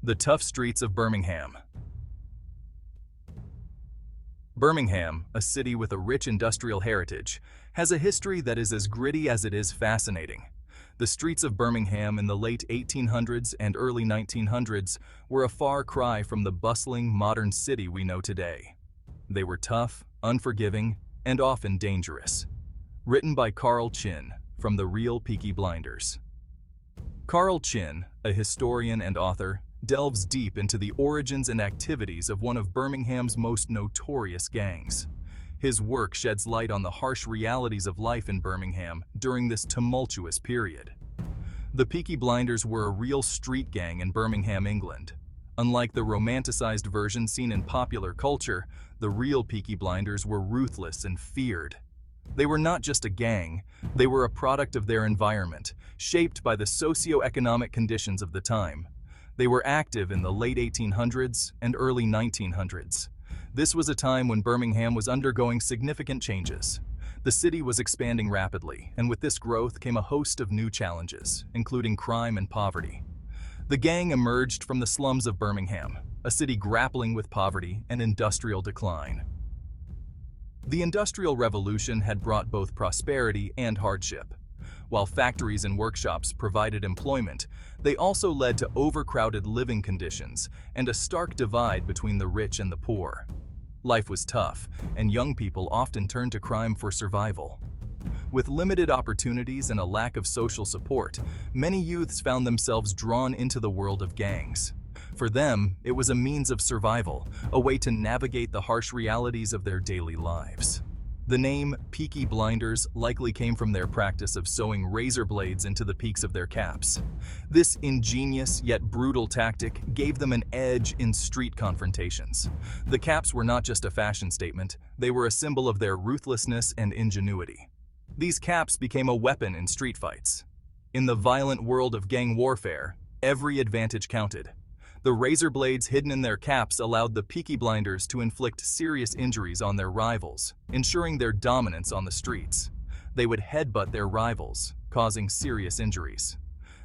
The tough streets of Birmingham. Birmingham, a city with a rich industrial heritage, has a history that is as gritty as it is fascinating. The streets of Birmingham in the late 1800s and early 1900s were a far cry from the bustling, modern city we know today. They were tough, unforgiving, and often dangerous. Written by Carl Chin, from the real Peaky Blinders. Carl Chin, a historian and author, delves deep into the origins and activities of one of Birmingham's most notorious gangs. His work sheds light on the harsh realities of life in Birmingham during this tumultuous period. The Peaky Blinders were a real street gang in Birmingham, England. Unlike the romanticized version seen in popular culture, the real Peaky Blinders were ruthless and feared. They were not just a gang, they were a product of their environment, shaped by the socio-economic conditions of the time. They were active in the late 1800s and early 1900s. This was a time when Birmingham was undergoing significant changes. The city was expanding rapidly, and with this growth came a host of new challenges, including crime and poverty. The gang emerged from the slums of Birmingham, a city grappling with poverty and industrial decline. The Industrial Revolution had brought both prosperity and hardship. While factories and workshops provided employment, they also led to overcrowded living conditions and a stark divide between the rich and the poor. Life was tough, and young people often turned to crime for survival. With limited opportunities and a lack of social support, many youths found themselves drawn into the world of gangs. For them, it was a means of survival, a way to navigate the harsh realities of their daily lives. The name Peaky Blinders likely came from their practice of sewing razor blades into the peaks of their caps. This ingenious yet brutal tactic gave them an edge in street confrontations. The caps were not just a fashion statement, they were a symbol of their ruthlessness and ingenuity. These caps became a weapon in street fights. In the violent world of gang warfare, every advantage counted. The razor blades hidden in their caps allowed the Peaky Blinders to inflict serious injuries on their rivals, ensuring their dominance on the streets. They would headbutt their rivals, causing serious injuries.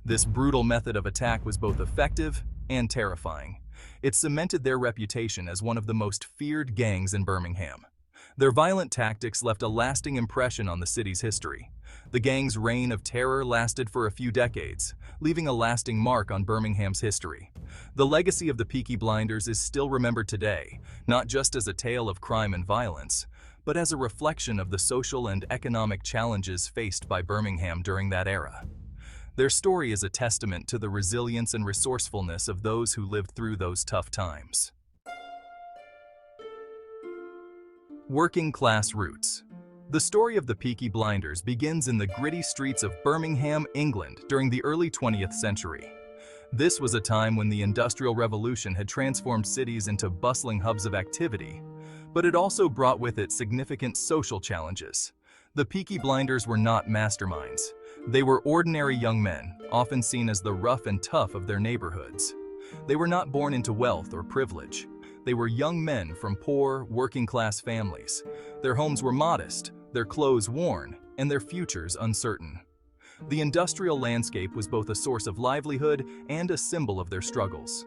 This brutal method of attack was both effective and terrifying. It cemented their reputation as one of the most feared gangs in Birmingham. Their violent tactics left a lasting impression on the city's history. The gang's reign of terror lasted for a few decades, leaving a lasting mark on Birmingham's history. The legacy of the Peaky Blinders is still remembered today, not just as a tale of crime and violence, but as a reflection of the social and economic challenges faced by Birmingham during that era. Their story is a testament to the resilience and resourcefulness of those who lived through those tough times. Working class roots. The story of the Peaky Blinders begins in the gritty streets of Birmingham, England during the early 20th century. This was a time when the Industrial Revolution had transformed cities into bustling hubs of activity, but it also brought with it significant social challenges. The Peaky Blinders were not masterminds. They were ordinary young men, often seen as the rough and tough of their neighborhoods. They were not born into wealth or privilege. They were young men from poor, working-class families. Their homes were modest, their clothes worn, and their futures uncertain. The industrial landscape was both a source of livelihood and a symbol of their struggles.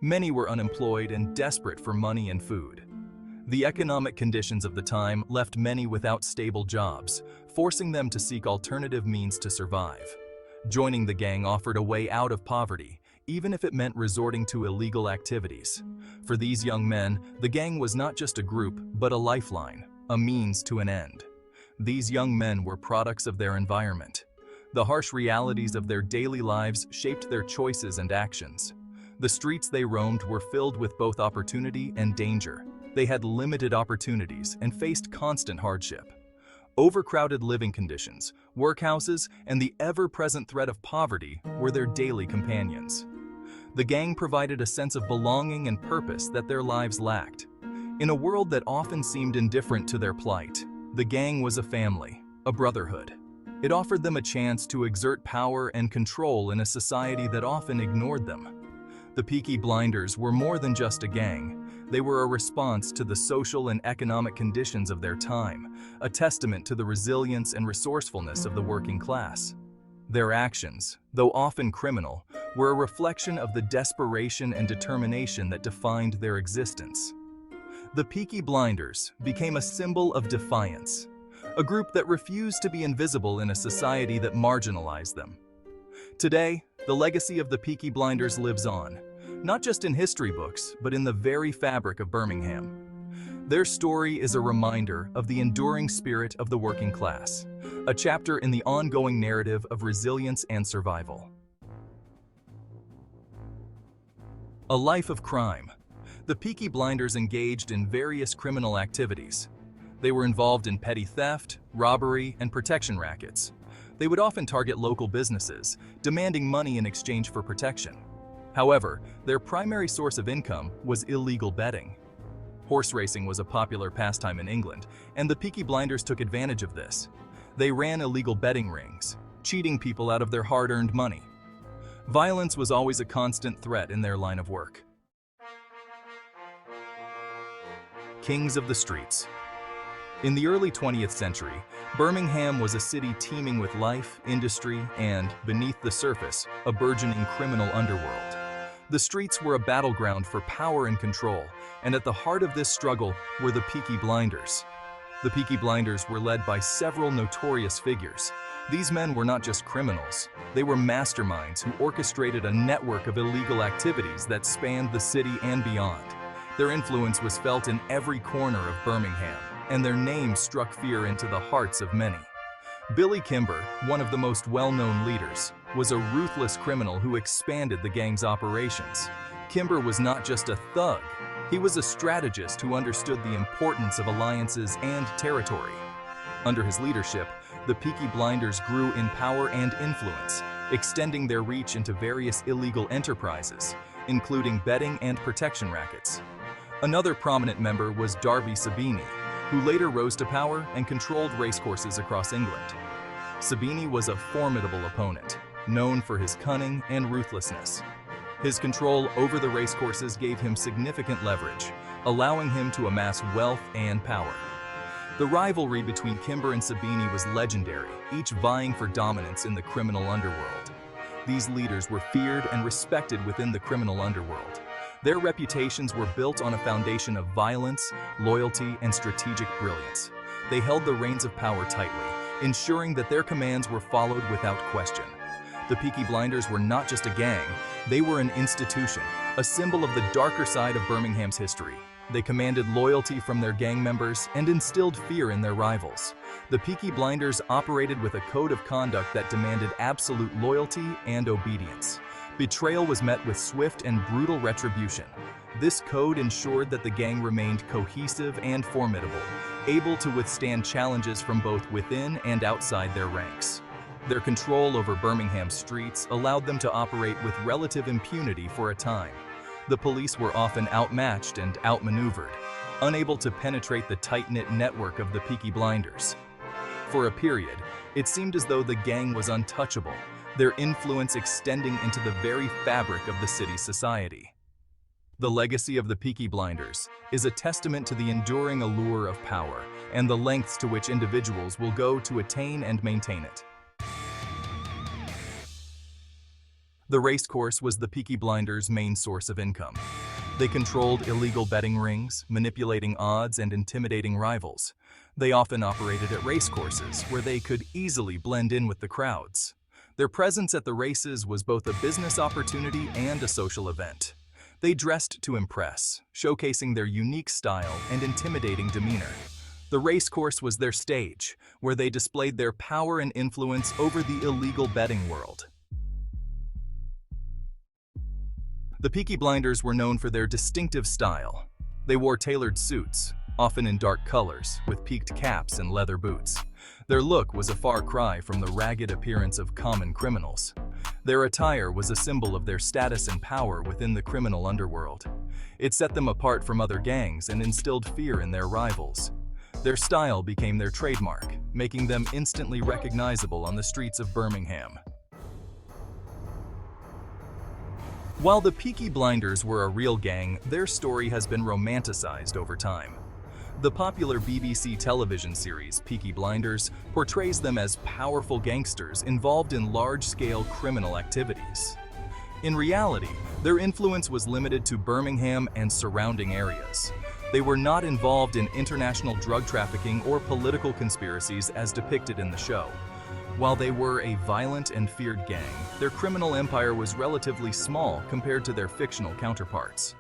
Many were unemployed and desperate for money and food. The economic conditions of the time left many without stable jobs, forcing them to seek alternative means to survive. Joining the gang offered a way out of poverty, even if it meant resorting to illegal activities. For these young men, the gang was not just a group, but a lifeline, a means to an end. These young men were products of their environment. The harsh realities of their daily lives shaped their choices and actions. The streets they roamed were filled with both opportunity and danger. They had limited opportunities and faced constant hardship. Overcrowded living conditions, workhouses, and the ever-present threat of poverty were their daily companions. The gang provided a sense of belonging and purpose that their lives lacked. In a world that often seemed indifferent to their plight, the gang was a family, a brotherhood. It offered them a chance to exert power and control in a society that often ignored them. The Peaky Blinders were more than just a gang. They were a response to the social and economic conditions of their time, a testament to the resilience and resourcefulness of the working class. Their actions, though often criminal, were a reflection of the desperation and determination that defined their existence. The Peaky Blinders became a symbol of defiance, a group that refused to be invisible in a society that marginalized them. Today, the legacy of the Peaky Blinders lives on, not just in history books, but in the very fabric of Birmingham. Their story is a reminder of the enduring spirit of the working class, a chapter in the ongoing narrative of resilience and survival. A life of crime. The Peaky Blinders engaged in various criminal activities. They were involved in petty theft, robbery, and protection rackets. They would often target local businesses, demanding money in exchange for protection. However, their primary source of income was illegal betting. Horse racing was a popular pastime in England, and the Peaky Blinders took advantage of this. They ran illegal betting rings, cheating people out of their hard-earned money. Violence was always a constant threat in their line of work. Kings of the streets. In the early 20th century, Birmingham was a city teeming with life, industry, and, beneath the surface, a burgeoning criminal underworld. The streets were a battleground for power and control, and at the heart of this struggle were the Peaky Blinders. The Peaky Blinders were led by several notorious figures. These men were not just criminals, they were masterminds who orchestrated a network of illegal activities that spanned the city and beyond. Their influence was felt in every corner of Birmingham, and their names struck fear into the hearts of many. Billy Kimber, one of the most well-known leaders, was a ruthless criminal who expanded the gang's operations. Kimber was not just a thug, he was a strategist who understood the importance of alliances and territory. Under his leadership, the Peaky Blinders grew in power and influence, extending their reach into various illegal enterprises, including betting and protection rackets. Another prominent member was Darby Sabini, who later rose to power and controlled racecourses across England. Sabini was a formidable opponent, known for his cunning and ruthlessness. His control over the racecourses gave him significant leverage, allowing him to amass wealth and power. The rivalry between Kimber and Sabini was legendary, each vying for dominance in the criminal underworld. These leaders were feared and respected within the criminal underworld. Their reputations were built on a foundation of violence, loyalty, and strategic brilliance. They held the reins of power tightly, ensuring that their commands were followed without question. The Peaky Blinders were not just a gang, they were an institution, a symbol of the darker side of Birmingham's history. They commanded loyalty from their gang members and instilled fear in their rivals. The Peaky Blinders operated with a code of conduct that demanded absolute loyalty and obedience. Betrayal was met with swift and brutal retribution. This code ensured that the gang remained cohesive and formidable, able to withstand challenges from both within and outside their ranks. Their control over Birmingham's streets allowed them to operate with relative impunity for a time. The police were often outmatched and outmaneuvered, unable to penetrate the tight-knit network of the Peaky Blinders. For a period, it seemed as though the gang was untouchable, their influence extending into the very fabric of the city's society. The legacy of the Peaky Blinders is a testament to the enduring allure of power and the lengths to which individuals will go to attain and maintain it. The racecourse was the Peaky Blinders' main source of income. They controlled illegal betting rings, manipulating odds and intimidating rivals. They often operated at racecourses where they could easily blend in with the crowds. Their presence at the races was both a business opportunity and a social event. They dressed to impress, showcasing their unique style and intimidating demeanor. The racecourse was their stage, where they displayed their power and influence over the illegal betting world. The Peaky Blinders were known for their distinctive style. They wore tailored suits, often in dark colors, with peaked caps and leather boots. Their look was a far cry from the ragged appearance of common criminals. Their attire was a symbol of their status and power within the criminal underworld. It set them apart from other gangs and instilled fear in their rivals. Their style became their trademark, making them instantly recognizable on the streets of Birmingham. While the Peaky Blinders were a real gang, their story has been romanticized over time. The popular BBC television series Peaky Blinders portrays them as powerful gangsters involved in large-scale criminal activities. In reality, their influence was limited to Birmingham and surrounding areas. They were not involved in international drug trafficking or political conspiracies as depicted in the show. While they were a violent and feared gang, their criminal empire was relatively small compared to their fictional counterparts.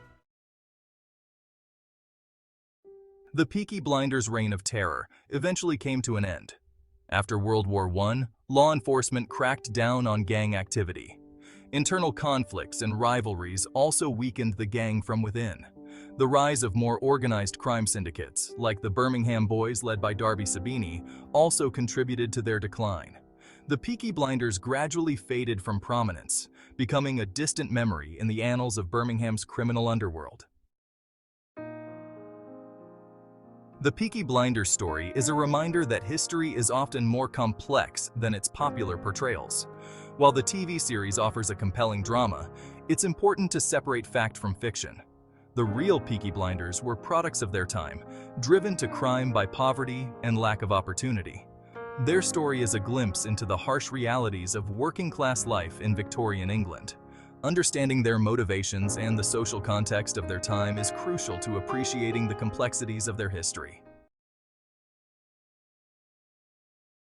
The Peaky Blinders' reign of terror eventually came to an end. After World War I, law enforcement cracked down on gang activity. Internal conflicts and rivalries also weakened the gang from within. The rise of more organized crime syndicates, like the Birmingham Boys led by Darby Sabini, also contributed to their decline. The Peaky Blinders gradually faded from prominence, becoming a distant memory in the annals of Birmingham's criminal underworld. The Peaky Blinders story is a reminder that history is often more complex than its popular portrayals. While the TV series offers a compelling drama, it's important to separate fact from fiction. The real Peaky Blinders were products of their time, driven to crime by poverty and lack of opportunity. Their story is a glimpse into the harsh realities of working-class life in Victorian England. Understanding their motivations and the social context of their time is crucial to appreciating the complexities of their history.